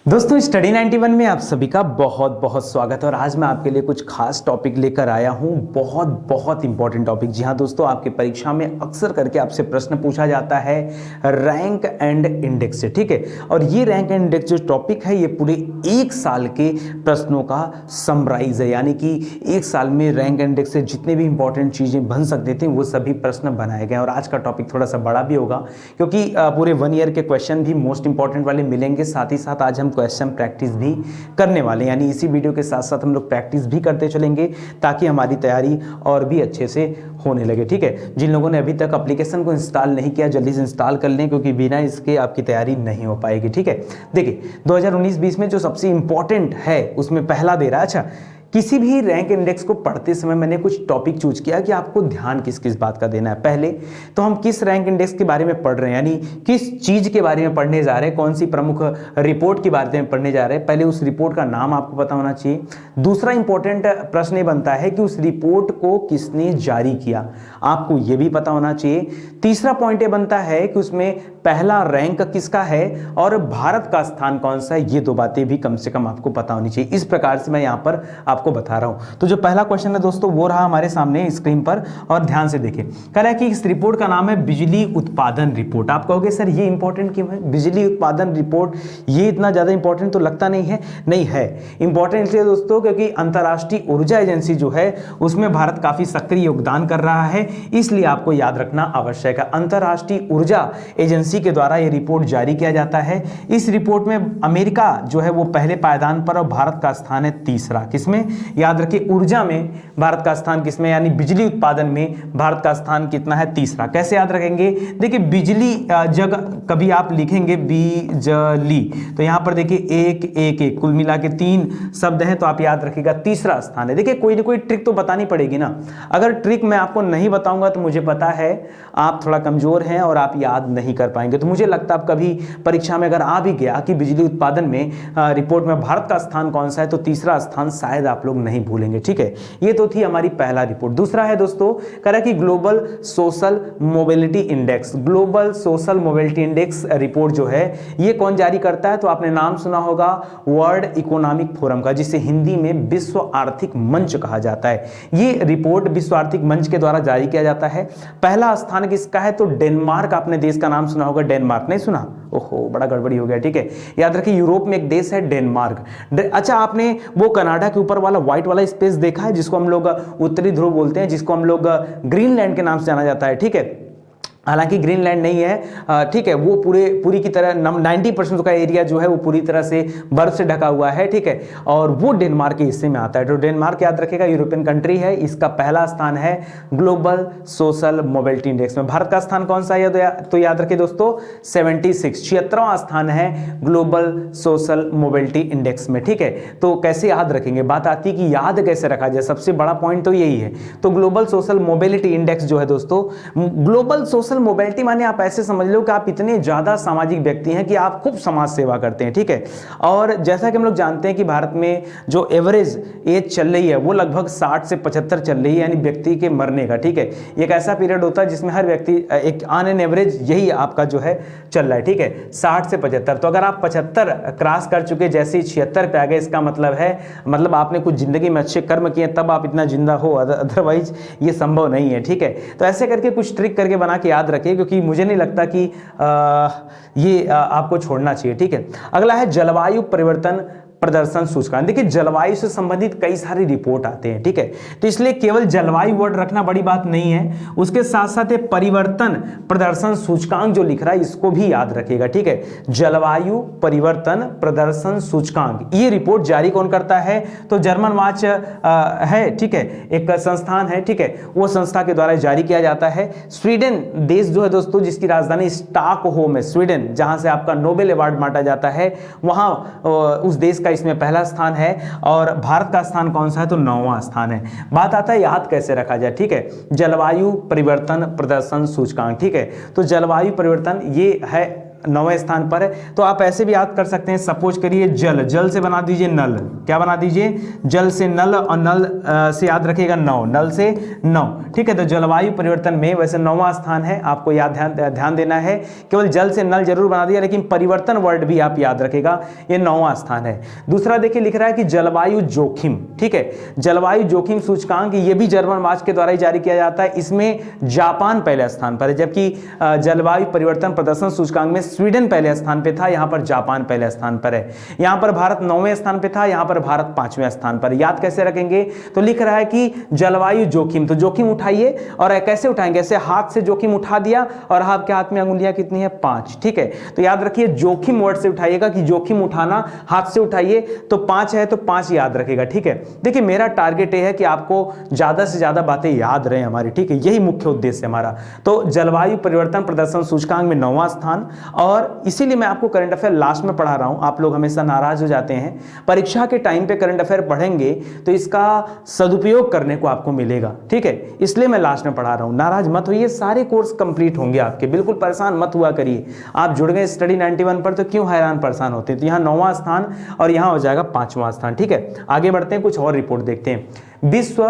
दोस्तों स्टडी 91 में आप सभी का बहुत बहुत स्वागत है और आज मैं आपके लिए कुछ खास टॉपिक लेकर आया हूं। बहुत बहुत इंपॉर्टेंट टॉपिक। जी हां दोस्तों, आपकी परीक्षा में अक्सर करके आपसे प्रश्न पूछा जाता है रैंक एंड इंडेक्स से, ठीक है। और ये रैंक एंड इंडेक्स जो टॉपिक है ये पूरे एक साल के प्रश्नों का समराइज है, यानी कि एक साल में रैंक एंड इंडेक्स से जितने भी इंपॉर्टेंट चीज़ें बन सकते थे वो सभी प्रश्न बनाए गए। और आज का टॉपिक थोड़ा सा बड़ा भी होगा क्योंकि पूरे 1 ईयर के क्वेश्चन भी मोस्ट इंपॉर्टेंट वाले मिलेंगे। साथ ही साथ आज हम क्वेश्चन प्रैक्टिस भी करने वाले हैं, यानी इसी वीडियो के साथ साथ हम लोग प्रैक्टिस भी करते चलेंगे ताकि हमारी तैयारी और भी अच्छे से होने लगे, ठीक है। जिन लोगों ने अभी तक एप्लीकेशन को इंस्टॉल नहीं किया जल्दी से इंस्टॉल कर लें क्योंकि बिना इसके आपकी तैयारी नहीं हो पाएगी, ठीक है। देखिए 2019-20 में जो सबसे इंपॉर्टेंट है उसमें पहला दे रहा है, अच्छा किसी भी रैंक इंडेक्स को पढ़ते समय मैंने कुछ टॉपिक चूज किया कि आपको ध्यान किस किस बात का देना है। पहले तो हम किस रैंक इंडेक्स के बारे में पढ़ रहे हैं, यानी किस चीज के बारे में पढ़ने जा रहे हैं, कौन सी प्रमुख रिपोर्ट के बारे में पढ़ने जा रहे हैं। पहले उस रिपोर्ट का नाम आपको पता होना चाहिए। दूसरा इंपॉर्टेंट प्रश्न ये बनता है कि उस रिपोर्ट को किसने जारी किया, आपको यह भी पता होना चाहिए। तीसरा पॉइंट ये बनता है कि उसमें पहला रैंक किसका है और भारत का स्थान कौन सा है। ये दो बातें भी कम से कम आपको पता होनी चाहिए। इस प्रकार से मैं यहां पर आपको बता रहा हूं। तो जो पहला क्वेश्चन है दोस्तों वो रहा हमारे सामने स्क्रीन पर और ध्यान से देखिए। कह रहा है कि इस रिपोर्ट का नाम है बिजली उत्पादन रिपोर्ट। आप कहोगे सर ये इंपॉर्टेंट क्यों है बिजली उत्पादन रिपोर्ट, ये इतना ज्यादा इंपॉर्टेंट तो लगता नहीं है। नहीं है इंपॉर्टेंट इसलिए दोस्तों क्योंकि अंतर्राष्ट्रीय ऊर्जा एजेंसी जो है उसमें भारत काफी सक्रिय योगदान कर रहा है, इसलिए आपको याद रखना आवश्यक है। अंतर्राष्ट्रीय ऊर्जा एजेंसी के द्वारा यह रिपोर्ट जारी किया जाता है। इस रिपोर्ट में अमेरिका जो है वो पहले पायदान पर और भारत का स्थान है तीसरा। किसमें, याद रखिए ऊर्जा में भारत का स्थान किसमें, यानी बिजली उत्पादन में भारत का स्थान कितना है, तीसरा। कैसे याद रखेंगे, देखिए बिजली जगह कभी आप लिखेंगे बिजली तो यहां पर देखिए एक एक एक कुल मिला के 3 शब्द हैं तो आप याद रखिएगा तीसरा स्थान है। देखिए कोई ना कोई ट्रिक तो बतानी पड़ेगी ना। अगर ट्रिक मैं आपको नहीं बताऊंगा तो मुझे पता है आप थोड़ा कमजोर हैं और आप याद नहीं कर पाएंगे। तो मुझे लगता है कभी परीक्षा में अगर आ भी गया कि बिजली उत्पादन में रिपोर्ट में भारत का स्थान कौन सा है तो तीसरा स्थान शायद आप लोग नहीं भूलेंगे, ठीक है। ये तो थी हमारी पहला रिपोर्ट। दूसरा है दोस्तों कह रहा है कि global social mobility index. Global social mobility index report जो है ये कौन जारी करता है, तो आपने नाम सुना होगा वर्ल्ड इकोनॉमिक फोरम का, जिसे हिंदी में विश्व आर्थिक मंच कहा जाता है। ये रिपोर्ट विश्व आर्थिक मंच के द्वारा जारी किया जाता है। पहला स्थान किसका है, तो डेनमार्क। आपने देश का नाम सुना होगा डेनमार्क, नहीं सुना, ओहो बड़ा गड़बड़ी हो गया, ठीक है। याद रखिए यूरोप में एक देश है डेनमार्क। अच्छा आपने वो कनाडा के ऊपर वाला व्हाइट वाला स्पेस देखा है जिसको हम लोग उत्तरी ध्रुव बोलते हैं, जिसको हम लोग ग्रीनलैंड के नाम से जाना जाता है, ठीक है। हालांकि ग्रीनलैंड नहीं है, ठीक है, वो पूरी की तरह 90% का एरिया जो है वो पूरी तरह से बर्फ से ढका हुआ है, ठीक है। और वो डेनमार्क के हिस्से में आता है। तो डेनमार्क याद रखेगा यूरोपियन कंट्री है। इसका पहला स्थान है ग्लोबल सोशल मोबिलिटी इंडेक्स में। भारत का स्थान कौन सा है, तो याद रखिए दोस्तों 76वां स्थान है ग्लोबल सोशल मोबिलिटी इंडेक्स में, ठीक है। तो कैसे याद रखेंगे, बात आती है कि याद कैसे रखा जाए, सबसे बड़ा पॉइंट तो यही है। तो ग्लोबल सोशल मोबिलिटी इंडेक्स जो है दोस्तों, ग्लोबल सोशल मोबिलिटी माने आप ऐसे समझ लो कि आप इतने ज्यादा सामाजिक व्यक्ति हैं कि आप खूब समाज सेवा करते हैं, ठीक है। और जैसा कि हम लोग जानते हैं कि भारत में जो एवरेज एज चल रही है वो लगभग 60 से 75 चल रही है, यानी व्यक्ति के मरने का, ठीक है। एक ऐसा पीरियड होता है जिसमें हर व्यक्ति एक ऑन एन एवरेज यही आपका जो है चल रहा है, ठीक है, 60 से 75। तो अगर आप 75 क्रॉस कर चुके, जैसे ही 76 पे आ गए, इसका मतलब है मतलब आपने कुछ जिंदगी में अच्छे कर्म किए तब आप इतना जिंदा हो, अदरवाइज ये संभव नहीं है, ठीक है। तो ऐसे करके कुछ ट्रिक करके बना के याद रखिए क्योंकि मुझे नहीं लगता कि ये आपको छोड़ना चाहिए, ठीक है। अगला है जलवायु परिवर्तन प्रदर्शन सूचकांक। देखिए जलवायु से संबंधित कई सारे रिपोर्ट आते हैं, ठीक है। तो इसलिए केवल जलवायु वर्ड रखना बड़ी बात नहीं है, उसके साथ साथ ये परिवर्तन प्रदर्शन सूचकांक जो लिख रहा है इसको भी याद रखिएगा, ठीक है। जलवायु परिवर्तन प्रदर्शन सूचकांक ये रिपोर्ट जारी कौन करता है, तो जर्मन वाच है, ठीक है, एक संस्थान है, ठीक है, वो संस्था के द्वारा जारी किया जाता है। स्वीडन देश जो है दोस्तों, जिसकी राजधानी स्टॉकहोम है, स्वीडन, जहां से आपका नोबेल अवार्ड बांटा जाता है, वहां उस देश इसमें पहला स्थान है। और भारत का स्थान कौन सा है, तो 9वां स्थान है। बात आता है याद कैसे रखा जाए, ठीक है। जलवायु परिवर्तन प्रदर्शन सूचकांक, ठीक है। तो जलवायु परिवर्तन ये है 9वें स्थान पर है। तो आप ऐसे भी याद कर सकते हैं, सपोज करिए जल, जल से बना दीजिए नल, क्या बना दीजिए, जल से नल, और नल से याद रखिएगा 9, नल से 9, ठीक है। तो जलवायु परिवर्तन में वैसे 9वां स्थान है, आपको याद ध्यान देना है, केवल जल से नल जरूर बना दिया, लेकिन परिवर्तन वर्ड भी आप याद रखेगा, ये 9वां स्थान है। दूसरा देखिए लिख रहा है कि जलवायु जोखिम, ठीक है, जलवायु जोखिम सूचकांक, ये भी जर्मन वाच के द्वारा ही जारी किया जाता है, इसमें जापान पहले स्थान पर है, जबकि जलवायु परिवर्तन प्रदर्शन सूचकांक में स्वीडन पहले स्थान पे था, यहां पर जापान पहले स्थान पर है। यहां पर भारत 9वें स्थान पे था, यहां पर भारत 5वें स्थान पर। याद कैसे रखेंगे, तो लिख रहा है कि जलवायु जोखिम, तो जोखिम उठाइए, और कैसे उठाएंगे, ऐसे हाथ से जोखिम उठा दिया, और आपके हाथ में अंगुलियां कितनी है, 5, ठीक है। तो याद रखिए जोखिम वर्ड से उठाइएगा, कि जोखिम उठाना हाथ से उठाइए, तो 5 है, तो 5 याद रखेगा, ठीक है। देखिए मेरा टारगेट ये है कि आपको ज्यादा से ज्यादा बातें याद रहे हमारी, ठीक है, यही मुख्य उद्देश्य है हमारा। तो जलवायु परिवर्तन प्रदर्शन सूचकांक में 9वां स्थान, और इसीलिए मैं आपको करंट अफेयर लास्ट में पढ़ा रहा हूं। आप लोग हमेशा नाराज हो जाते हैं, परीक्षा के टाइम पे करंट अफेयर पढ़ेंगे तो इसका सदुपयोग करने को आपको मिलेगा, ठीक है, इसलिए मैं लास्ट में पढ़ा रहा हूं। नाराज मत होइए, सारे कोर्स कंप्लीट होंगे आपके, बिल्कुल परेशान मत हुआ करिए। आप जुड़ गए स्टडी 91 पर तो क्यों हैरान परेशान होते हैं। तो यहाँ 9वां स्थान और यहाँ हो जाएगा 5वां स्थान, ठीक है। आगे बढ़ते हैं, कुछ और रिपोर्ट देखते हैं। विश्व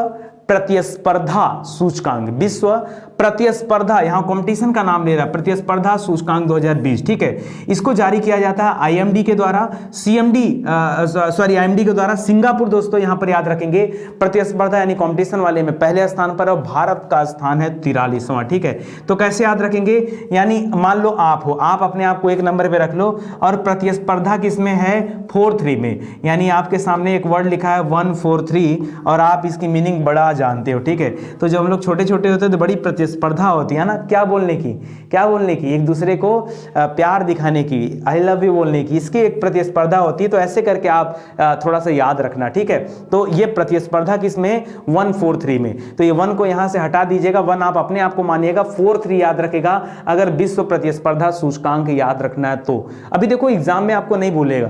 प्रतिस्पर्धा सूचकांक, विश्व प्रतिस्पर्धा, यहां कंपटीशन का नाम ले रहा है, प्रतिस्पर्धा सूचकांक 2020, ठीक है। इसको जारी किया जाता है आईएमडी के द्वारा, आईएमडी के द्वारा। सिंगापुर दोस्तों यहां पर याद रखेंगे प्रतिस्पर्धा यानी कंपटीशन वाले में पहले स्थान पर, और भारत का स्थान है 43वां, ठीक है। तो कैसे याद रखेंगे, यानी मान लो आप हो, आप अपने आप को 1 नंबर पे रख लो, और प्रतिस्पर्धा किसमें है, 4-3 में, यानी आपके सामने एक वर्ड लिखा है 143, और आप इसकी मीनिंग बड़ा जानते हो, ठीक है। तो जब हम लोग छोटे छोटे होते हैं तो बड़ी प्रतिस्पर्धा होती है ना, क्या बोलने की, एक दूसरे को प्यार दिखाने की, आई लव यू बोलने की, इसकी एक प्रतिस्पर्धा होती है। तो ऐसे करके आप थोड़ा सा याद रखना, ठीक है। तो ये प्रतिस्पर्धा किसमें, 143 में। तो ये 1 को यहां से हटा दीजिएगा, 1 आप अपने आप को मानिएगा, 43 याद रखेगा अगर विश्व प्रतिस्पर्धा सूचकांक याद रखना है तो। अभी देखो एग्जाम में आपको नहीं भूलेगा,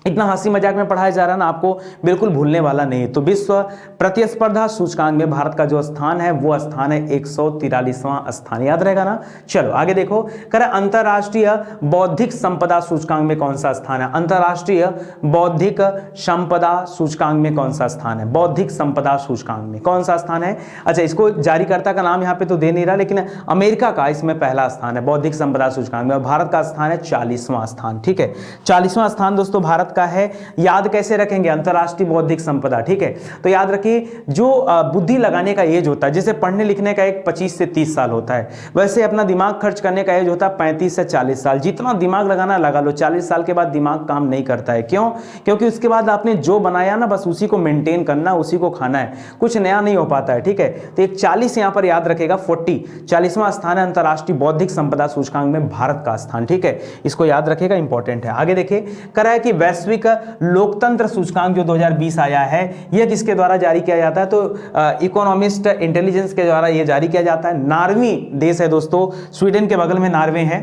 इतना हंसी मजाक में पढ़ाया जा रहा है ना, आपको बिल्कुल भूलने वाला नहीं। तो विश्व प्रतिस्पर्धा सूचकांक में भारत का जो स्थान है वो स्थान है 143वां स्थान, याद रहेगा ना। चलो आगे देखो, करें अंतरराष्ट्रीय बौद्धिक संपदा सूचकांक में कौन सा स्थान है, अंतरराष्ट्रीय बौद्धिक संपदा सूचकांक में कौन सा स्थान है, बौद्धिक संपदा सूचकांक में कौन सा स्थान है। अच्छा, इसको जारीकर्ता का नाम यहाँ पे तो दे नहीं रहा, लेकिन अमेरिका का इसमें पहला स्थान है बौद्धिक संपदा सूचकांक में, और भारत का स्थान है 40वां स्थान, ठीक है। 40वां स्थान दोस्तों भारत का है। याद कैसे रखेंगे, अंतरराष्ट्रीय बौद्धिक संपदा, ठीक है। तो याद रखिए जो बुद्धि लगाने का एज होता है, जैसे पढ़ने लिखने का एक 25 से 30 साल होता है, वैसे अपना दिमाग खर्च करने का एज होता है 35 से 40 साल। जितना दिमाग लगाना लगा लो, 40 साल के बाद दिमाग काम नहीं करता है। क्यों, क्योंकि उसके बाद आपने जो बनाया ना बस उसी को मेंटेन करना, उसी को खाना है, कुछ नया नहीं हो पाता है, ठीक है। तो एक 40 यहां पर याद रखेगा, 40वां स्थान है अंतरराष्ट्रीय बौद्धिक संपदा सूचकांक में भारत का स्थान, ठीक है। इसको याद रखेगा, इंपॉर्टेंट है। आगे देखिए, करा है कि वैश्विक लोकतंत्र सूचकांक जो 2020 आया है, यह किसके द्वारा जारी किया जाता है, तो इकोनॉमिस्ट इंटेलिजेंस के द्वारा यह जारी किया जाता है। नार्वे देश है दोस्तों, स्वीडन के बगल में नार्वे है।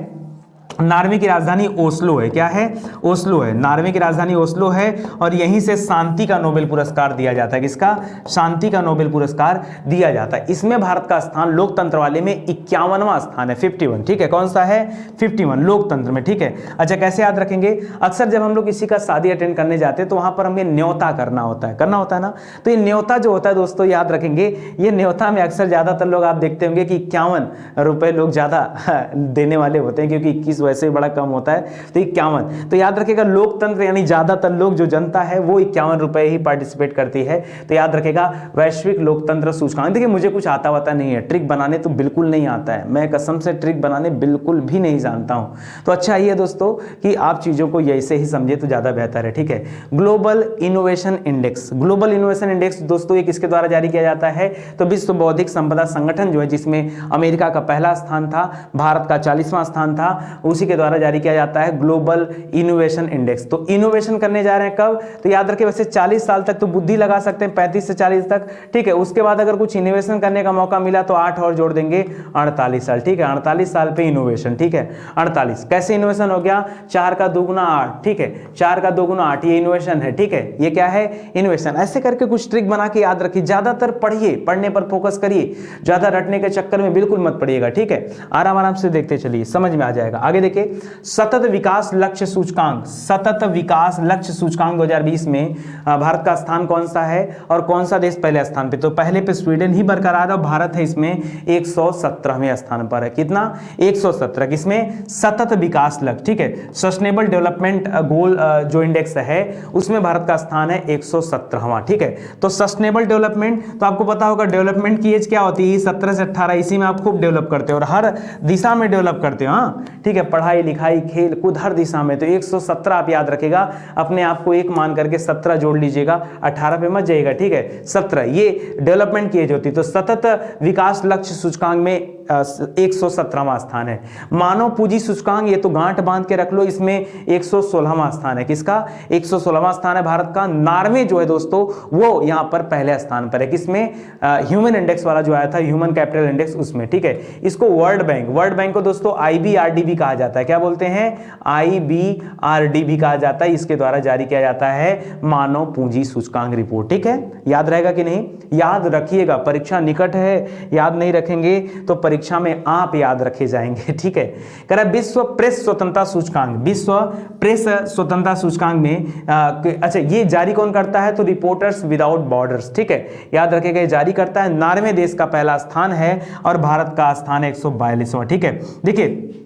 नार्वे की राजधानी ओस्लो है, क्या है, ओस्लो है, नार्वे की राजधानी ओस्लो है, और यहीं से शांति का नोबेल पुरस्कार दिया जाता है। किसका, शांति का नोबेल पुरस्कार दिया जाता है। इसमें भारत का स्थान लोकतंत्र वाले में 51वां स्थान है, 51, ठीक है। कौन सा है, 51 लोकतंत्र में, ठीक है। अच्छा, कैसे याद रखेंगे, अक्सर जब हम लोग किसी का शादी अटेंड करने जाते हैं तो वहां पर हमें न्योता करना होता है ना। तो ये न्योता जो होता है दोस्तों, याद रखेंगे, ये न्योता में अक्सर ज्यादातर लोग आप देखते होंगे कि 51 रुपए लोग ज्यादा देने वाले होते हैं, क्योंकि 21 वैसे बड़ा कम होता है, तो 51। तो याद रखेगा लोकतंत्र यानी ज्यादातर लोग, जो जनता है वो 51 रुपए ही पार्टिसिपेट करती है। तो याद रखेगा वैश्विक लोकतंत्र सूचकांक। देखिए मुझे कुछ आता वाता नहीं है, ट्रिक बनाने तो बिल्कुल नहीं आता है, मैं कसम से ट्रिक बनाने बिल्कुल भी नहीं जानता हूं। तो अच्छा ये दोस्तों कि आप चीजों को ऐसे ही समझे तो ज्यादा बेहतर है, ठीक है। Global innovation index, global innovation index दोस्तों ये किसके द्वारा जारी किया जाता है, तो विश्व बौद्धिक संपदा संगठन जो है, जिसमें अमेरिका का पहला स्थान था, भारत का 40वां स्थान था, उसी के द्वारा जारी किया जाता है ग्लोबल इनोवेशन इंडेक्स। तो इनोवेशन करने जा रहे हैं कब, तो याद रखिए वैसे 40 साल तक तो बुद्धि लगा सकते हैं, 35 से 40 तक, ठीक है। उसके बाद अगर कुछ इनोवेशन करने का मौका मिला तो 8 और जोड़ देंगे, 48 साल, ठीक है। 48 साल पे इनोवेशन, ठीक है। 48 कैसे इनोवेशन हो गया, 4 का 2 गुना 8, ठीक है। 4 का 2 गुना 8 ये इनोवेशन है, ठीक है। ये क्या है, इनोवेशन। ऐसे करके कुछ ट्रिक बना के याद रखिए, ज्यादातर पढ़िए, पढ़ने पर फोकस करिए, ज्यादा रटने के चक्कर में बिल्कुल मत पड़िएगा, ठीक है। आराम आराम से देखते चलिए, समझ में आ जाएगा। आगे देखिए, सतत विकास लक्ष्य सूचकांक, सतत विकास लक्ष्य सूचकांक 2020 में भारत का स्थान कौन सा है और कौन सा देश पहले स्थान पे? तो पहले पे स्वीडन ही बरकरार है और भारत है इसमें 117वें स्थान पर है। कितना? 117। किसमें? सतत विकास लक्ष्य, ठीक है, सस्टेनेबल डेवलपमेंट गोल जो इंडेक्स है उसमें भारत का स्थान है 117वां, ठीक है। तो सस्टेनेबल डेवलपमेंट, तो आपको पता होगा डेवलपमेंट की एज क्या होती है? 17 से 18, इसी में आप खूब डेवलप करते हो और हर दिशा में डेवलप करते हो, हाँ, ठीक है, पढ़ाई लिखाई खेल कूद हर दिशा में। तो 117 आप याद रखेगा, अपने आप को 1 मान करके 17 जोड़ लीजिएगा, 18 पे मत जाइएगा, ठीक है, 17 ये डेवलपमेंट की एज होती है। तो सतत विकास लक्ष्य सूचकांक में 117वां स्थान है। मानव पूंजी सूचकांक, ये तो गांठ बांध के रख लो, इसमें 116वां स्थान है। किसका? 116वां स्थान है भारत का। नॉर्वे जो है दोस्तों वो यहां पर पहले स्थान पर है। किसमें? ह्यूमन इंडेक्स वाला जो आया था, ह्यूमन कैपिटल इंडेक्स, उसमें, ठीक है। इसको वर्ल्ड बैंक को दोस्तों IBRD कहा जाता है। क्या बोलते हैं? IBRD कहा जाता है। इसके द्वारा जारी किया जाता है मानव पूंजी सूचकांक रिपोर्ट, ठीक है। याद रहेगा कि नहीं? याद रखिएगा, परीक्षा निकट है, याद नहीं रखेंगे तो परीक्षा में आप याद रखे जाएंगे, ठीक है। कह रहा विश्व प्रेस स्वतंत्रता सूचकांक, विश्व प्रेस स्वतंत्रता सूचकांक में अच्छा ये जारी कौन करता है? तो रिपोर्टर्स विदाउट बॉर्डर्स, ठीक है, याद रखेगा, जारी करता है। नॉर्वे देश का पहला स्थान है और भारत का स्थान 142वां, ठीक है। देखिए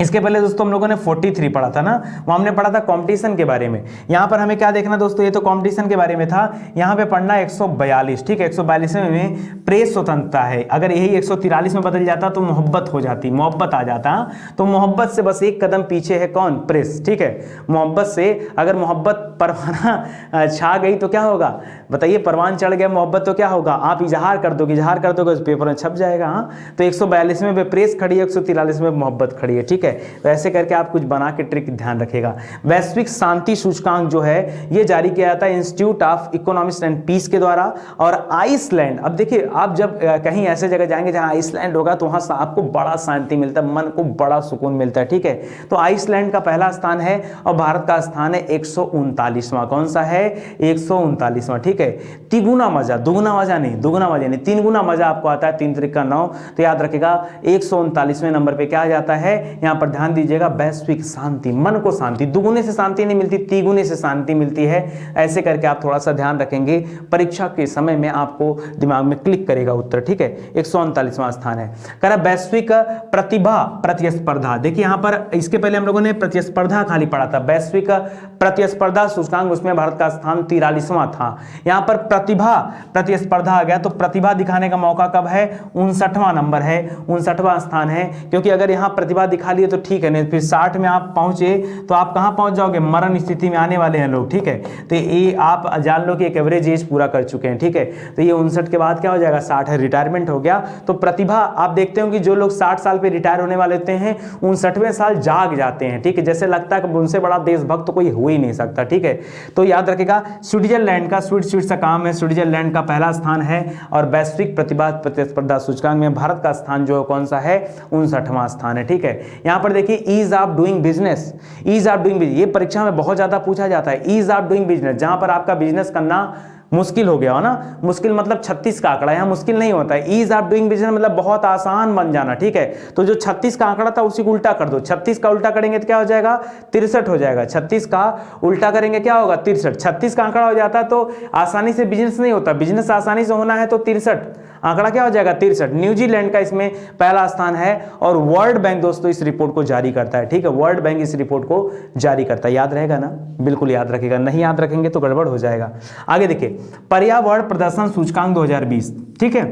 इसके पहले दोस्तों हम लोगों ने 43 पढ़ा था ना, वहां हमने पढ़ा था कंपटीशन के बारे में। यहां पर हमें क्या देखना दोस्तों, ये तो कंपटीशन के बारे में था, यहां पे पढ़ना 142, ठीक है। 142 में प्रेस स्वतंत्रता है। अगर यही 143 में बदल जाता तो मोहब्बत हो जाती, मोहब्बत आ जाता। तो मोहब्बत से बस एक कदम पीछे है कौन? प्रेस, ठीक है। मोहब्बत से अगर मोहब्बत परवाना छा गई तो क्या होगा बताइए? परवान चढ़ गया मोहब्बत तो क्या होगा? आप इजहार कर दोगे, उस पेपर में छप जाएगा। हाँ, तो 142 में प्रेस खड़ी है, 143 में मोहब्बत खड़ी है, ठीक है। तो ऐसे करके आप कुछ बना के ट्रिक ध्यान रखेगा। वैश्विक शांति सूचकांक जो है ये जारी किया जाता है institute of economics and peace के द्वारा। और आइसलैंड, अब देखिए आप जब कहीं ऐसे जगह जाएंगे जहां आइसलैंड होगा तो वहां आपको बड़ा शांति मिलता है, मन को बड़ा सुकून मिलता है, ठीक है। तो आइसलैंड का पहला स्थान है और भारत का स्थान है 139वां। कौन सा है? 139वां, ठीक है। तिगुना मजा, दुगुना मजा नहीं, दुगुना मजा नहीं, 3 गुना मजा आपको आता है, 3 तरीका 9। तो याद रखेगा 139वें नंबर पे क्या आ जाता है? यहां पर ध्यान दीजिएगा, वैश्विक शांति, मन को शांति, दुगुने से शांति नहीं मिलती, तिगुने से शांति मिलती है। ऐसे करके आप थोड़ा सा ध्यान रखेंगे, परीक्षा के समय में आपको दिमाग में क्लिक करेगा उत्तर, ठीक है। 139वां स्थान है। कह रहा वैश्विक प्रतिभा प्रतिस्पर्धा, देखिए यहां पर इसके पहले हम लोगों ने प्रतिस्पर्धा खाली पढ़ा था, वैश्विक प्रतिस्पर्धा सूचकांक, उसमें भारत का स्थान 43वां था। यहां पर प्रतिभा प्रतिस्पर्धा आ गया, तो प्रतिभा दिखाने का मौका कब है? 59वां नंबर है, 59वां स्थान है। क्योंकि अगर यहां प्रतिभा दिखा लिए तो ठीक है, नहीं फिर 60 में आप पहुंचे तो आप कहां पहुंच जाओगे? मरण स्थिति में आने वाले हैं लोग, ठीक है। तो ये आप जान लो कि एक एवरेज एज पूरा कर चुके हैं, ठीक है। तो ये 59 के बाद क्या हो जाएगा? 60 है, रिटायरमेंट हो गया। तो प्रतिभा आप देखते हो कि जो लोग 60 साल पे रिटायर होने वाले होते हैं 59वें साल जाग जाते हैं, ठीक है। जैसे लगता है कि उनसे बड़ा देशभक्त तो कोई हो ही नहीं सकता, ठीक है। तो याद रखेगा स्विट्जरलैंड का, स्वीट सा काम है, स्विट्जरलैंड का पहला स्थान है और वैश्विक प्रतिभा प्रतिस्पर्धा सूचकांक में भारत का स्थान जो कौन सा है? 59वां स्थान है, ठीक है। यहां पर देखिए ease of doing business, ease of doing business, ये परीक्षा में बहुत ज्यादा पूछा जाता है। ईज ऑफ डूइंग बिजनेस, जहां पर आपका बिजनेस करना मुश्किल हो गया हो ना, मुश्किल मतलब 36 का आंकड़ा, यहाँ मुश्किल नहीं होता है। ईज ऑफ डूइंग बिजनेस मतलब बहुत आसान बन जाना, ठीक है। तो जो 36 का आंकड़ा था उसी को उल्टा कर दो, 36 का उल्टा करेंगे तो क्या हो जाएगा? 63 हो जाएगा। 36 का उल्टा करेंगे क्या होगा? 63। 36 का आंकड़ा हो जाता है तो आसानी से बिजनेस नहीं होता, बिजनेस आसानी से होना है तो 63, आंकड़ा क्या हो जाएगा? 63। न्यूजीलैंड का इसमें पहला स्थान है और वर्ल्ड बैंक दोस्तों इस रिपोर्ट को जारी करता है, ठीक है। वर्ल्ड बैंक इस रिपोर्ट को जारी करता है, याद रहेगा ना? बिल्कुल याद रखेगा, नहीं याद रखेंगे तो गड़बड़ हो जाएगा। आगे देखिए पर्यावरण प्रदर्शन सूचकांक 2020, ठीक है।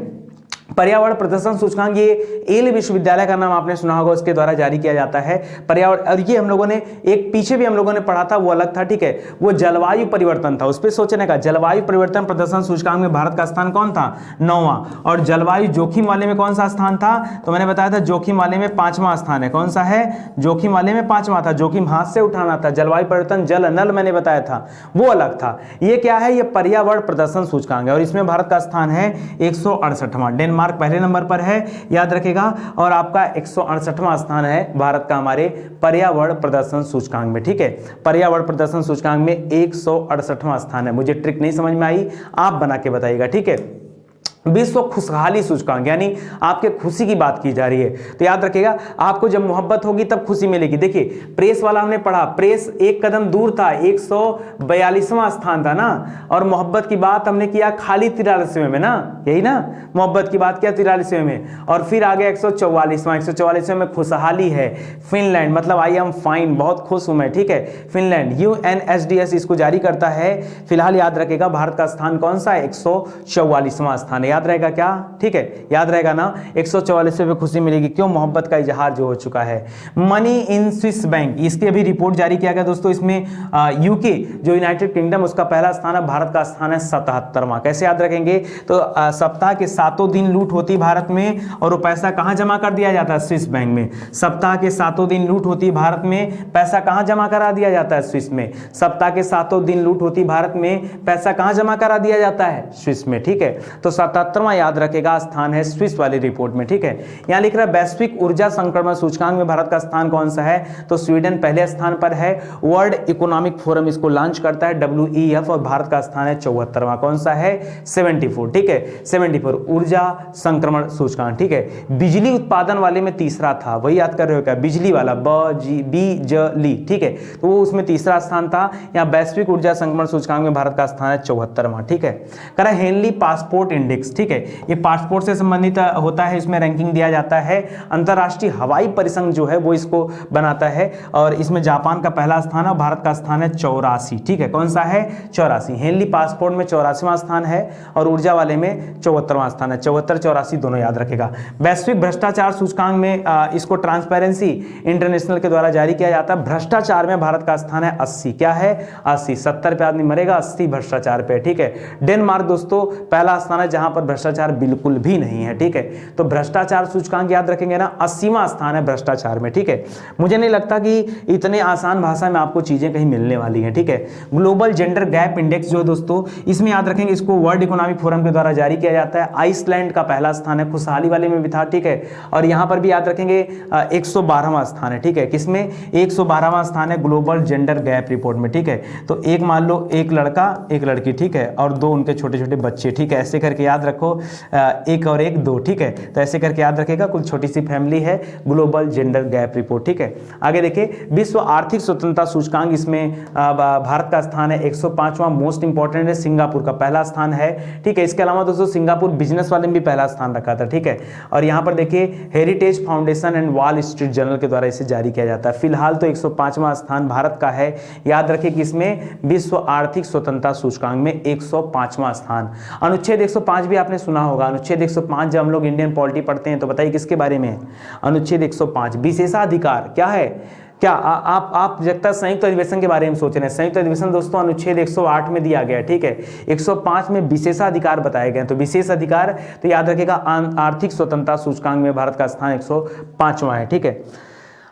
पर्यावरण प्रदर्शन सूचकांक ये येल विश्वविद्यालय का नाम आपने सुना होगा, उसके द्वारा जारी किया जाता है पर्यावरण। और ये हम लोगों ने एक पीछे भी हम लोगों ने पढ़ा था, वो अलग था, ठीक है। वो जलवायु परिवर्तन था, उस पर सोचने का। जलवायु परिवर्तन प्रदर्शन सूचकांक में भारत का स्थान कौन था? 9वां। और जलवायु जोखिम वाले में कौन सा स्थान था? तो मैंने बताया था जोखिम वाले में 5वां स्थान है। कौन सा है? जोखिम वाले में 5वां था। जोखिम हाथ से उठाना था, जलवायु परिवर्तन जल नल मैंने बताया था, वो अलग था। ये क्या है? ये पर्यावरण प्रदर्शन सूचकांक है और इसमें भारत का स्थान है 168वां। डेनमार्क पहले नंबर पर है, याद रखेगा। और आपका 168वां स्थान है भारत का हमारे पर्यावरण प्रदर्शन सूचकांक में, ठीक है। पर्यावरण प्रदर्शन सूचकांक में 168वां स्थान है। मुझे ट्रिक नहीं समझ में आई, आप बना के बताइएगा, ठीक है। विश्व खुशहाली सूचकांक, यानी आपके खुशी की बात की जा रही है। तो याद रखिएगा, आपको जब मोहब्बत होगी तब खुशी मिलेगी। देखिए प्रेस वाला हमने पढ़ा, प्रेस एक कदम दूर था, 142वां स्थान था ना, और मोहब्बत की बात हमने किया खाली 43वें में ना, यही ना, मोहब्बत की बात किया 43वें में, और फिर आ गया 144वां, 144वें में खुशहाली है। फिनलैंड, मतलब आई एम फाइन, बहुत खुश हूं मैं, ठीक है। फिनलैंड UNSDS इसको जारी करता है। फिलहाल याद रखेगा भारत का स्थान कौन सा है, 144वां स्थान है, याद रहेगा क्या, ठीक है, याद रहेगा ना। 144वें पे खुशी मिलेगी, क्यों, मोहब्बत का इजहार जो हो चुका है। मनी इन स्विस बैंक, इसकी अभी रिपोर्ट जारी किया गया दोस्तों। इसमें यूके जो यूनाइटेड किंगडम, उसका पहला स्थान है, भारत का स्थान है 77वां। कैसे याद रखेंगे, तो सप्ताह के 7 दिन लूट होती भारत में, और वो पैसा कहां जमा कर दिया जाता है, स्विस बैंक में। सप्ताह के 7 दिन लूट होती भारत में, पैसा कहां जमा करा दिया जाता है, स्विस में। सप्ताह के 7 दिन लूट होती भारत में, पैसा कहां जमा करा दिया जाता है, स्विस में, ठीक है। तो 77वां याद रखेगा स्थान है स्विस वाली रिपोर्ट में, ठीक है। यहां लिख रहा है वैश्विक ऊर्जा संक्रमण सूचकांक में भारत का स्थान कौन सा है, तो स्वीडन पहले स्थान पर है। वर्ल्ड इकोनॉमिक फोरम इसको लॉन्च करता है, WEF, और भारत का स्थान है 74वां, कौन सा है, 74, ठीक है, 74 ऊर्जा संक्रमण सूचकांक, ठीक है। बिजली उत्पादन वाले में तीसरा था, वही याद कर रहे हो क्या, बिजली वाला, बिजली, ठीक है, तो वो उसमें तीसरा स्थान था। यहाँ वैश्विक ऊर्जा संक्रमण सूचकांक में भारत का स्थान है 74वां, ठीक है। कह रहा है हेनली पासपोर्ट इंडेक्स, ठीक है, ये पासपोर्ट से संबंधित होता है, इसमें रैंकिंग दिया जाता है। अंतरराष्ट्रीय हवाई परिसंघ जो है वो इसको बनाता है, और इसमें जापान का पहला स्थान है, भारत का स्थान है 84, ठीक है, कौन सा है, 84। हेनली पासपोर्ट में 84वां स्थान है, और ऊर्जा वाले में 74वां स्थान है, 74 84 दोनों याद रखेगा। वैश्विक भ्रष्टाचार सूचकांक में इसको ट्रांसपेरेंसी इंटरनेशनल के द्वारा जारी किया जाता है। भ्रष्टाचार में भारत का स्थान है 80, क्या है, 80, 70 पे आदमी मरेगा, 80 भ्रष्टाचार पे, ठीक है। डेनमार्क दोस्तों पहला स्थान है जहां पर भ्रष्टाचार बिल्कुल भी नहीं है, ठीक है। तो भ्रष्टाचार सूचकांक याद रखेंगे ना, 80वां स्थान है भ्रष्टाचार में, ठीक है। मुझे नहीं लगता कि इतने आसान भाषा में आपको चीजें कहीं मिलने वाली हैं, ठीक है। ग्लोबल जेंडर गैप इंडेक्स जो है दोस्तों, इसमें याद रखेंगे इसको वर्ल्ड इकोनॉमिक फोरम के द्वारा जारी किया जाता है। आइसलैंड का पहला स्थान है, खुशहाली वाले में भी था, ठीक है। और यहां पर भी याद रखेंगे 112वां स्थान है, ठीक है, किसमें, 112वां स्थान है ग्लोबल जेंडर गैप रिपोर्ट में, ठीक है। तो एक मान लो एक लड़का एक लड़की, ठीक है, और 2 उनके छोटे छोटे बच्चे, ठीक है, ऐसे करके याद रखो, 1 और 1 2, ठीक है। तो ऐसे करके याद रखेगा, कुल छोटी सी फैमिली है, ग्लोबल जेंडर गैप रिपोर्ट, ठीक है। आगे देखिए विश्व आर्थिक स्वतंत्रता सूचकांक, इसमें भारत का स्थान है 105वां, मोस्ट इंपॉर्टेंट है, सिंगापुर का पहला स्थान है, ठीक है। इसके अलावा दोस्तों सिंगापुर बिजनेस वाले में भी पहला स्थान रखा था, ठीक है। और यहाँ पर देखिए heritage foundation and wall street journal के द्वारा इसे जारी किया जाता है। फिलहाल तो 105वां स्थान भारत का है, याद रखिए कि इसमें विश्व आर्थिक स्वतंत्रता सूचकांक में 105वां स्थान। अनुच्छेद 105 भी आपने सुना होगा, अनुच्छेद 105 जब हम लोग इंडियन पॉलिटी पढ़ते हैं तो बताइए किसके बारे में है, अनुच्छेद 105 विशेषाधिकार, क्या है, क्या आप जगता संयुक्त अधिवेशन के बारे में सोच रहे हैं। संयुक्त अधिवेशन दोस्तों अनुच्छेद 108 में दिया गया है, ठीक है। 105 में विशेषाधिकार बताए गए, तो विशेष अधिकार, तो याद रखिएगा आर्थिक स्वतंत्रता सूचकांक में भारत का स्थान 105वां है, ठीक है।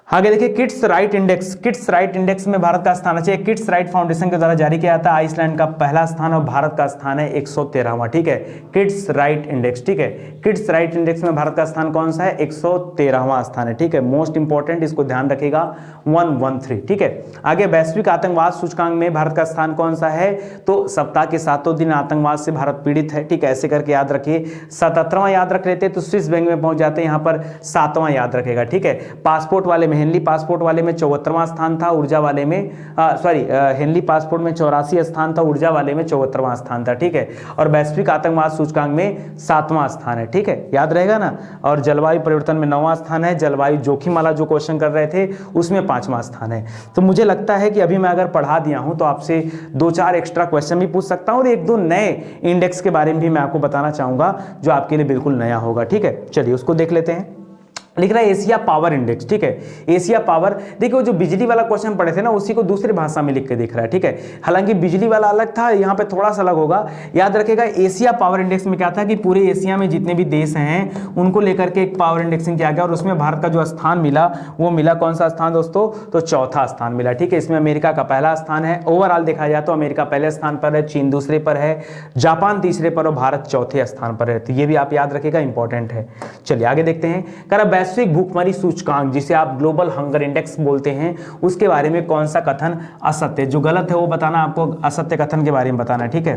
आगे देखिए kids right index, kids right index में भारत का स्थान है, किड्स राइट फाउंडेशन के द्वारा जारी किया जाता है। आइसलैंड का पहला स्थान और भारत का स्थान है 113वां, ठीक है। किड्स राइट इंडेक्स, ठीक है, किड्स राइट इंडेक्स में भारत का स्थान कौन सा है, 113वां स्थान है, ठीक है। मोस्ट इंपॉर्टेंट, इसको ध्यान रखिएगा, 113, ठीक है। आगे वैश्विक आतंकवाद सूचकांक में भारत का स्थान कौन सा है, तो सप्ताह के 7 दिन आतंकवाद से भारत पीड़ित है, ठीक है, ऐसे करके याद रखिए। 77वां याद रख लेते तो स्विस बैंक में पहुंच जाते हैं, यहाँ पर 7वां याद रखेगा, ठीक है। पासपोर्ट वाले में, हेनली पासपोर्ट वाले में 74वां स्थान था, ऊर्जा वाले में हेनली पासपोर्ट में 84 स्थान था, ऊर्जा वाले में 74वां स्थान था, ठीक है। और वैश्विक आतंकवाद सूचकांक में 7वां स्थान है, ठीक है, याद रहेगा ना। और जलवायु परिवर्तन में 9वां स्थान है, जलवायु जोखिम वाला जो क्वेश्चन कर रहे थे उसमें 5वां स्थान है। तो मुझे लगता है कि अभी मैं अगर पढ़ा दिया हूं तो आपसे 2-4 एक्स्ट्रा क्वेश्चन भी पूछ सकता हूं, और 1-2 नए इंडेक्स के बारे में भी मैं आपको बताना चाहूंगा जो आपके लिए बिल्कुल नया होगा, ठीक है। चलिए उसको देख लेते हैं। लिख रहा है एशिया पावर इंडेक्स, ठीक है। एशिया पावर, देखिए वो जो बिजली वाला क्वेश्चन पढ़े थे ना उसी को दूसरी भाषा में लिख के दिख रहा है, ठीक है। हालांकि बिजली वाला अलग था, यहाँ पे थोड़ा सा अलग होगा। याद रखेगा एशिया पावर इंडेक्स में क्या था कि पूरे एशिया में जितने भी देश हैं उनको लेकर के एक पावर इंडेक्सिंग किया गया, और उसमें भारत का जो स्थान मिला वो मिला कौन सा स्थान दोस्तों, तो 4था स्थान मिला, ठीक है। इसमें अमेरिका का पहला स्थान है, ओवरऑल देखा जाए तो अमेरिका पहले स्थान पर है, चीन दूसरे पर है, जापान तीसरे पर और भारत चौथे स्थान पर है। तो ये भी आप याद रखेगा, इंपॉर्टेंट है। चलिए आगे देखते हैं। वैश्विक भूखमरी सूचकांक जिसे आप ग्लोबल हंगर इंडेक्स बोलते हैं, उसके बारे में कौन सा कथन असत्य, जो गलत है वो बताना, आपको असत्य कथन के बारे में बताना है, ठीक है।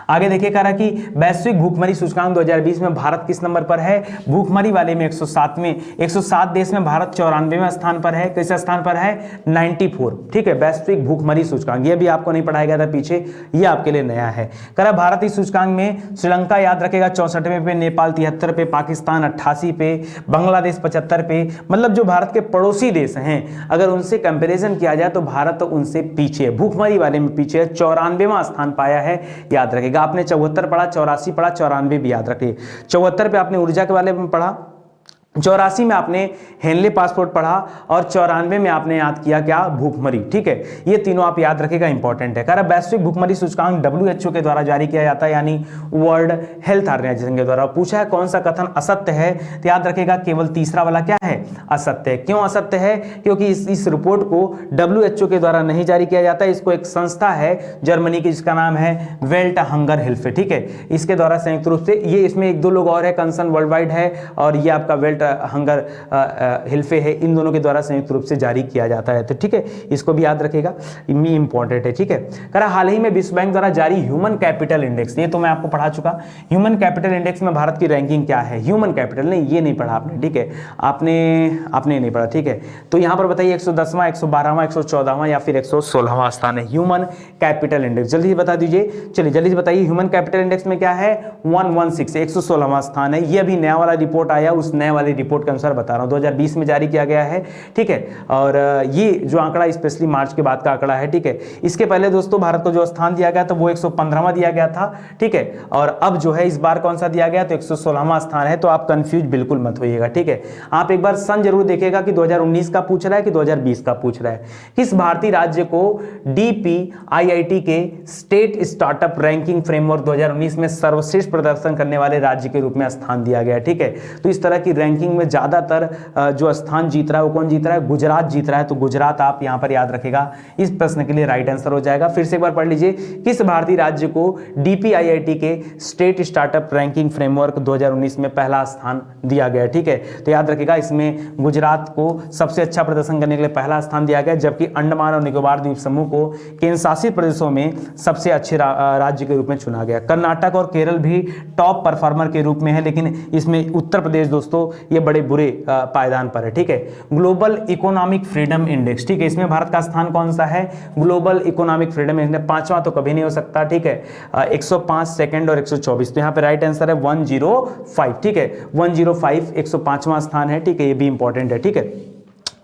आगे देखिए कह रहा कि वैश्विक भूखमरी सूचकांक 2020 में भारत किस नंबर पर है? भूखमरी वाले में 107 देश में भारत 94वें स्थान पर है। किस स्थान पर है? 94। ठीक है, वैश्विक भूखमरी सूचकांक, ये भी आपको नहीं पढ़ाया गया था पीछे, ये आपके लिए नया है। कह रहा भारत इस सूचकांक में श्रीलंका याद रखेगा 64वें पे, नेपाल 73 पे, पाकिस्तान 88 पे, बांग्लादेश 75 पे। मतलब जो भारत के पड़ोसी देश हैं अगर उनसे कंपैरिजन किया जाए तो भारत उनसे पीछे है, भूखमरी वाले में पीछे है, 94वां स्थान पाया है, याद रखेगा। आपने 74 पढ़ा, 84 पढ़ा, 94 भी याद रखिए। 74 पे आपने ऊर्जा के बारे में पढ़ा, 84 में आपने हेनले पासपोर्ट पढ़ा और 94 में आपने याद किया क्या? भूखमरी। ठीक है, ये तीनों आप याद रखेगा, इंपॉर्टेंट है। कह रहा वैश्विक भूखमरी सूचकांक WHO के द्वारा जारी किया जाता है, यानी वर्ल्ड हेल्थ ऑर्गेनाइजेशन के द्वारा। पूछा है कौन सा कथन असत्य है, तो याद रखेगा केवल तीसरा वाला क्या है? असत्य है। क्यों असत्य है? क्योंकि इस रिपोर्ट को WHO के द्वारा नहीं जारी किया जाता है, इसको एक संस्था है जर्मनी की जिसका नाम है वेल्ट हंगर हिल्फे। ठीक है, इसके द्वारा संयुक्त रूप से, ये इसमें एक दो लोग और है, कंसर्न वर्ल्ड वाइड है और ये आपका वेल्ट हंगर हिल्फे है, इन दोनों के द्वारा संयुक्त रूप से जारी किया जाता है। तो ठीक है, इसको भी याद रखेगा, ये इंपॉर्टेंट है। ठीक है, करा हाल ही में विश्व बैंक द्वारा जारी ह्यूमन कैपिटल इंडेक्स, ये तो मैं आपको पढ़ा चुका। ह्यूमन कैपिटल इंडेक्स में भारत की रैंकिंग क्या है? ह्यूमन कैपिटल नहीं, ये नहीं पढ़ा आपने। ठीक है, आपने नहीं पढ़ा। ठीक है, तो यहां पर बताइए 110वां, 112वां, 114वां या फिर 116वां स्थान है ह्यूमन कैपिटल इंडेक्स? जल्दी से बता दीजिए, चलिए जल्दी से बताइए। ह्यूमन कैपिटल इंडेक्स में क्या है? 116, 116वां स्थान है। ये अभी नया वाला रिपोर्ट आया, उस नए वाली रिपोर्ट के अनुसार बता रहा हूं, 2020 में जारी किया गया है। ठीक है, और ये जो आंकड़ा स्पेशली मार्च के बाद का आंकड़ा है। ठीक है, इसके पहले दोस्तों भारत को जो स्थान दिया गया था वो 115वां दिया गया था। ठीक है, और अब जो है इस बार कौन सा दिया गया? तो 116वां स्थान है। तो आप कंफ्यूज बिल्कुल मत होइएगा। ठीक है, आप एक बार सन जरूर देखिएगा कि 2019 का पूछ रहा है कि 2020 का पूछ रहा है। किस भारतीय राज्य को DPIIT के स्टेट स्टार्टअप रैंकिंग फ्रेमवर्क 2019 में सर्वश्रेष्ठ प्रदर्शन करने वाले राज्य के रूप में स्थान दिया गया? ठीक है, तो इस तरह की रैंकिंग में ज्यादातर जो स्थान जीत रहा है वो कौन जीत रहा है? गुजरात जीत रहा है। तो गुजरात आप यहां पर याद रखेगा, इस प्रश्न के लिए राइट आंसर हो जाएगा। फिर से एक बार पढ़ लीजिए, किस भारतीय राज्य को DPIIT के स्टेट स्टार्टअप रैंकिंग फ्रेमवर्क 2019 में पहला स्थान दिया गया? ठीक है, तो याद रखेगा इसमें गुजरात को सबसे अच्छा प्रदर्शन करने के लिए पहला स्थान दिया गया, जबकि अंडमान और निकोबार द्वीप समूह को केंद्र शासित प्रदेशों में सबसे अच्छे राज्य के रूप में चुना गया। कर्नाटक और केरल भी टॉप परफॉर्मर के रूप में है, लेकिन इसमें उत्तर प्रदेश दोस्तों ये बड़े बुरे पायदान पर है। ठीक है, ग्लोबल इकोनॉमिक फ्रीडम इंडेक्स, ठीक है, इसमें भारत का स्थान कौन सा है? ग्लोबल इकोनॉमिक फ्रीडम इंडेक्स, पांचवा तो कभी नहीं हो सकता। ठीक है, 105 सेकंड और 124, तो यहाँ पे राइट आंसर है 105। ठीक है, 105 105वां स्थान है। ठीक है, ये भी इंपॉर्टेंट है। ठीक है,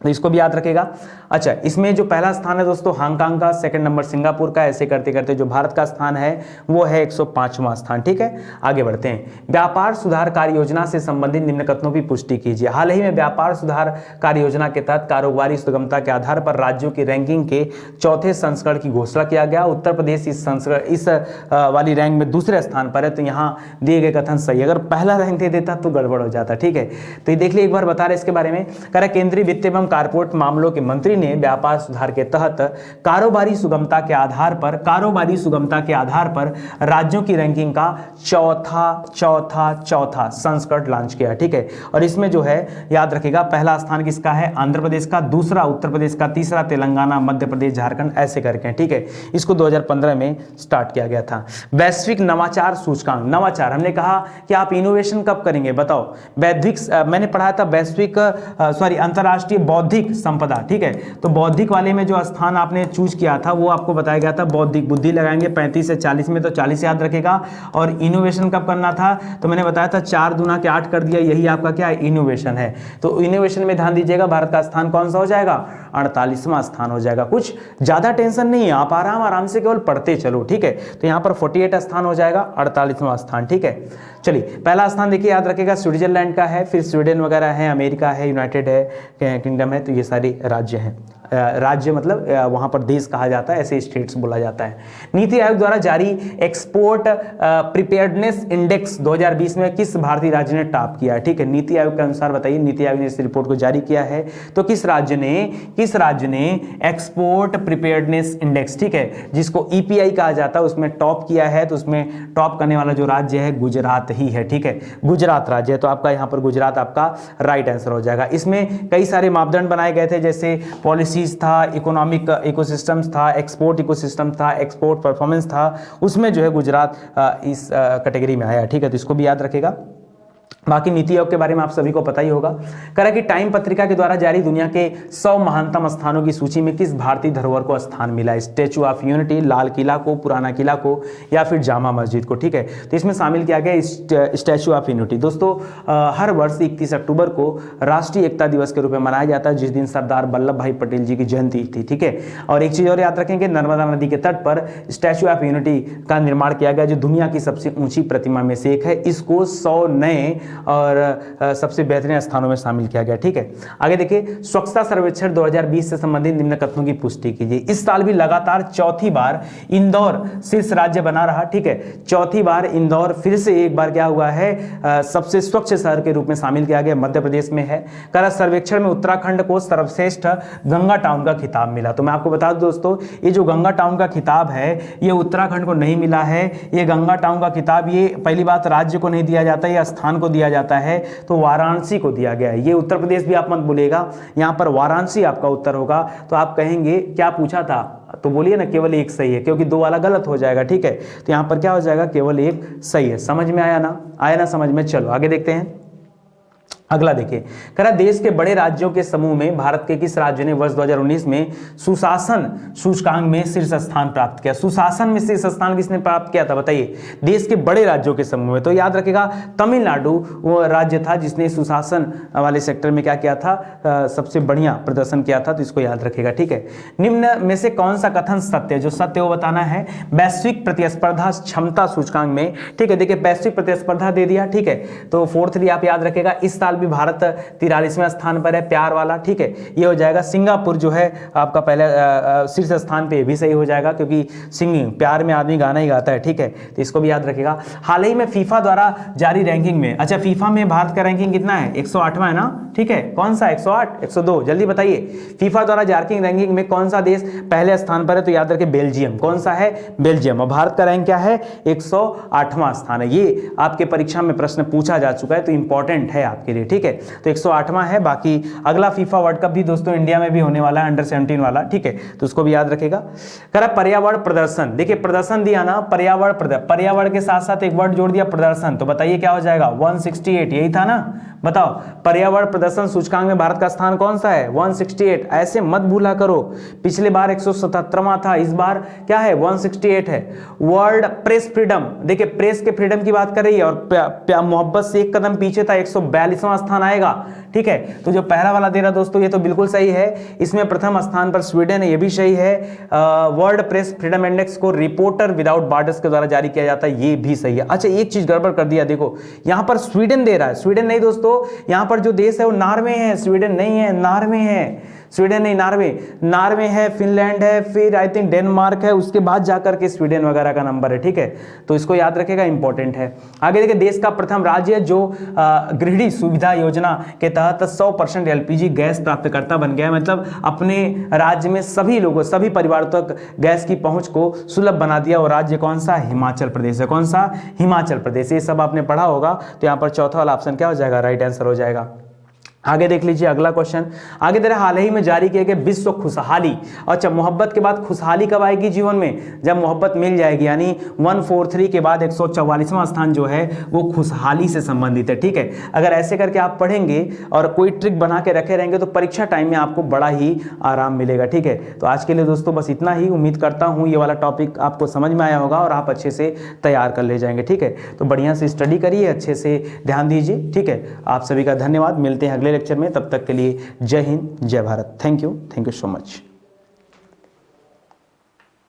तो इसको भी याद रखेगा। अच्छा, इसमें जो पहला स्थान है दोस्तों हांगकांग का, सेकंड नंबर सिंगापुर का, ऐसे करते करते जो भारत का स्थान है वो है 105वां स्थान। ठीक है, आगे बढ़ते हैं। व्यापार सुधार कार्य योजना से संबंधित निम्न कथनों की पुष्टि कीजिए। हाल ही में व्यापार सुधार कार्य योजना के तहत कारोबारी सुगमता के आधार पर राज्यों की रैंकिंग के चौथे संस्करण की घोषणा किया गया। उत्तर प्रदेश इस वाली रैंक में दूसरे स्थान पर है, तो यहाँ दिए गए कथन सही। अगर पहला रैंक दे देता तो गड़बड़ हो जाता। ठीक है, तो ये देख लिये, एक बार बता रहे इसके बारे में। कह रहा केंद्रीय वित्त एवं कारपोरेट मामलों के मंत्री ने व्यापार सुधार के तहत कारोबारी सुगमता के आधार पर राज्यों की रैंकिंग का चौथा संस्करण लॉन्च किया। ठीक है, और इसमें जो है याद रखेगा पहला स्थान किसका है? आंध्र प्रदेश का, दूसरा उत्तर प्रदेश का, तीसरा तेलंगाना, मध्य प्रदेश, झारखंड, ऐसे करके। ठीक है, इसको 2015 में स्टार्ट किया गया था। वैश्विक नवाचार सूचकांक, नवाचार हमने कहा कि आप इनोवेशन कब करेंगे बताओ? मैंने पढ़ाया था अंतरराष्ट्रीय बौद्धिक संपदा। ठीक है, तो बौद्धिक वाले में जो स्थान आपने चूज किया था वो आपको बताया गया था बौद्धिक, बुद्धि लगाएंगे 35 से 40 में, तो 40 याद रखेगा। और इनोवेशन कब करना था? तो मैंने बताया था 4 दूना के 8 कर दिया, यही आपका क्या है? इनोवेशन है। तो इनोवेशन में ध्यान दीजिएगा, भारत का स्थान कौन सा हो जाएगा? 48वां स्थान हो जाएगा। कुछ ज्यादा टेंशन नहीं है, आप आराम से केवल पढ़ते चलो। ठीक है, तो यहाँ पर 48 स्थान हो जाएगा, 48वां स्थान। ठीक है, चलिए पहला स्थान देखिए याद रखेगा स्विट्जरलैंड का है, फिर स्वीडन वगैरह है, अमेरिका है, यूनाइटेड है किंगडम है, तो ये सारे राज्य हैं। राज्य मतलब वहां पर देश कहा जाता है, ऐसे स्टेट्स बोला जाता है। नीति आयोग द्वारा जारी एक्सपोर्ट प्रिपेयर्डनेस इंडेक्स 2020 में किस भारतीय राज्य ने टॉप किया है? ठीक है, नीति आयोग के अनुसार बताइए, नीति आयोग ने इस रिपोर्ट को जारी किया है, तो किस राज्य ने एक्सपोर्ट प्रिपेयर्डनेस इंडेक्स, ठीक है, जिसको EPI कहा जाता है, उसमें टॉप किया है। तो उसमें टॉप करने वाला जो राज्य है गुजरात ही है। ठीक है, गुजरात राज्य है, तो आपका यहाँ पर गुजरात आपका राइट आंसर हो जाएगा। इसमें कई सारे मापदंड बनाए गए थे, जैसे पॉलिसी टेक्नोलॉजीज था, इकोनॉमिक इकोसिस्टम्स था, एक्सपोर्ट इकोसिस्टम था, एक्सपोर्ट परफॉर्मेंस था, उसमें जो है गुजरात इस कैटेगरी में आया। ठीक है, तो इसको भी याद रखेगा। बाकी नीति आयोग के बारे में आप सभी को पता ही होगा। कह रहा कि टाइम पत्रिका के द्वारा जारी दुनिया के 100 महानतम स्थानों की सूची में किस भारतीय धरोहर को स्थान मिला? Statue of unity, Lal Qila को, पुराना किला को, या फिर जामा मस्जिद को। ठीक है, तो इसमें शामिल किया गया स्टैचू ऑफ यूनिटी। दोस्तों हर वर्ष 31 अक्टूबर को राष्ट्रीय एकता दिवस के रूप में मनाया जाता है, जिस दिन सरदार वल्लभ भाई पटेल जी की जयंती थी। ठीक है, और एक चीज और याद रखेंगे, नर्मदा नदी के तट पर स्टैचू ऑफ यूनिटी का निर्माण किया गया, जो दुनिया की सबसे ऊंची प्रतिमा में से एक है। इसको 100 नए और सबसे बेहतरीन स्थानों में शामिल किया गया। ठीक है, आगे देखिए, स्वच्छता सर्वेक्षण 2020 से संबंधित निम्न कथनों की पुष्टि कीजिए। इस साल भी लगातार चौथी बार इंदौर शीर्ष राज्य बना रहा। ठीक है, चौथी बार इंदौर फिर से एक बार क्या हुआ है, सबसे स्वच्छ शहर के रूप में शामिल किया गया, मध्य प्रदेश में है। सर्वेक्षण में उत्तराखंड को सर्वश्रेष्ठ गंगा टाउन का खिताब मिला। तो मैं आपको बता दूं दोस्तों, ये जो गंगा टाउन का खिताब है ये उत्तराखंड को नहीं मिला है। ये गंगा टाउन का खिताब ये पहली बात राज्य को नहीं दिया जाता, ये स्थान को दिया जाता है, तो वाराणसी को दिया गया है। ये उत्तर प्रदेश भी आप मत बोलिएगा, यहां पर वाराणसी आपका उत्तर होगा। तो आप कहेंगे क्या पूछा था, तो बोलिए ना केवल एक सही है, क्योंकि दो वाला गलत हो जाएगा। ठीक है, तो यहां पर क्या हो जाएगा, केवल एक सही है। समझ में आया ना, आया ना समझ में? चलो आगे देखते हैं। अगला देखिए, कह रहा देश के बड़े राज्यों के समूह में भारत के किस राज्य ने वर्ष 2019 में सुशासन सूचकांक में शीर्ष स्थान प्राप्त किया? सुशासन में शीर्ष स्थान किसने प्राप्त किया था बताइए? देश के बड़े राज्यों के समूह में। तो याद रखेगा तमिलनाडु वो राज्य था जिसने सुशासन वाले सेक्टर में क्या किया था, सबसे बढ़िया प्रदर्शन किया था। तो इसको याद रखेगा। ठीक है, निम्न में से कौन सा कथन सत्य है? जो सत्य वो बताना है। वैश्विक प्रतिस्पर्धा क्षमता सूचकांक में, ठीक है, देखिए वैश्विक प्रतिस्पर्धा दे दिया। ठीक है, तो फोर्थली आप याद रखेगा, इस साल भी भारत 43वें स्थान पर है, प्यार वाला। ठीक है, ये हो जाएगा। सिंगापुर जो है आपका पहले शीर्ष स्थान पे भी सही हो जाएगा, क्योंकि सिंगिंग प्यार में आदमी गाना ही गाता है। ठीक है, तो इसको भी याद रखेगा। हाल ही में फीफा द्वारा जारी रैंकिंग में, अच्छा फीफा में भारत का रैंकिंग कितना है? 108वां है ना? ठीक है, कौन सा? 108, 102, जल्दी बताइए। फीफा द्वारा जारी रैंकिंग में कौन सा देश पहले स्थान पर है? तो याद रखें बेल्जियम। कौन सा है? बेल्जियम। और भारत का रैंक क्या है? 108वां स्थान है। ये आपके परीक्षा में प्रश्न पूछा जा चुका है, तो इंपॉर्टेंट है आपके लिए। ठीक है, तो 108वां है। बाकी अगला फीफा वर्ल्ड कप भी दोस्तों इंडिया में भी होने वाला है, अंडर 17 वाला। ठीक है, तो उसको भी याद रखेगा। कह रहा पर्यावरण प्रदर्शन, देखिए प्रदर्शन दिया ना, पर्यावरण के साथ साथ एक वर्ड जोड़ दिया प्रदर्शन, तो बताइए क्या हो जाएगा? 168, यही था ना? बताओ, पर्यावरण प्रदर्शन सूचकांक में भारत का स्थान कौन सा है? 168। ऐसे मत भूला करो, पिछले बार 177वां था, इस बार क्या है? 168 है। वर्ल्ड प्रेस फ्रीडम, देखिए प्रेस के फ्रीडम की बात कर रही है, और मोहब्बत से एक कदम पीछे था, 142वां स्थान आएगा। ठीक है, तो जो पहला वाला दे रहा दोस्तों ये तो बिल्कुल सही है। इसमें प्रथम स्थान पर स्वीडन है, ये भी सही है। वर्ल्ड प्रेस फ्रीडम इंडेक्स को रिपोर्टर विदाउट बॉर्डर्स के द्वारा जारी किया जाता है, ये भी सही है। अच्छा एक चीज गड़बड़ कर दिया, देखो यहां पर स्वीडन दे रहा है, स्वीडन नहीं दोस्तों, यहां पर जो देश है वो नॉर्वे है, स्वीडन नहीं है, नॉर्वे है। स्वीडन नहीं, नॉर्वे है, फिनलैंड है, फिर आई थिंक डेनमार्क है, उसके बाद जाकर के स्वीडन वगैरह का नंबर है। ठीक है, तो इसको याद रखेगा, इंपॉर्टेंट है। आगे देखिए, देश का प्रथम राज्य जो गृहिणी सुविधा योजना के तहत 100% एलपीजी गैस प्राप्तकर्ता बन गया है, मतलब अपने राज्य में सभी लोगों, सभी परिवारों तक गैस की पहुंच को सुलभ बना दिया। और राज्य कौन सा? हिमाचल प्रदेश है। कौन सा? हिमाचल प्रदेश। ये सब आपने पढ़ा होगा, तो यहां पर चौथा वाला ऑप्शन क्या हो जाएगा? राइट आंसर हो जाएगा। आगे देख लीजिए अगला क्वेश्चन। आगे दे रहा हाल ही में जारी किए गए विश्व खुशहाली, अच्छा मोहब्बत के बाद खुशहाली कब आएगी जीवन में? जब मोहब्बत मिल जाएगी, यानी 143 के बाद 144वां स्थान जो है वो खुशहाली से संबंधित है। ठीक है, अगर ऐसे करके आप पढ़ेंगे और कोई ट्रिक बना के रखे रहेंगे तो परीक्षा टाइम में आपको बड़ा ही आराम मिलेगा। ठीक है, तो आज के लिए दोस्तों बस इतना ही। उम्मीद करता हूँ ये वाला टॉपिक आपको समझ में आया होगा और आप अच्छे से तैयार कर ले जाएंगे। ठीक है, तो बढ़िया से स्टडी करिए, अच्छे से ध्यान दीजिए। ठीक है, आप सभी का धन्यवाद। मिलते हैं अगले लेक्चर में, तब तक के लिए जय हिंद, जय Bharat. Thank you so much.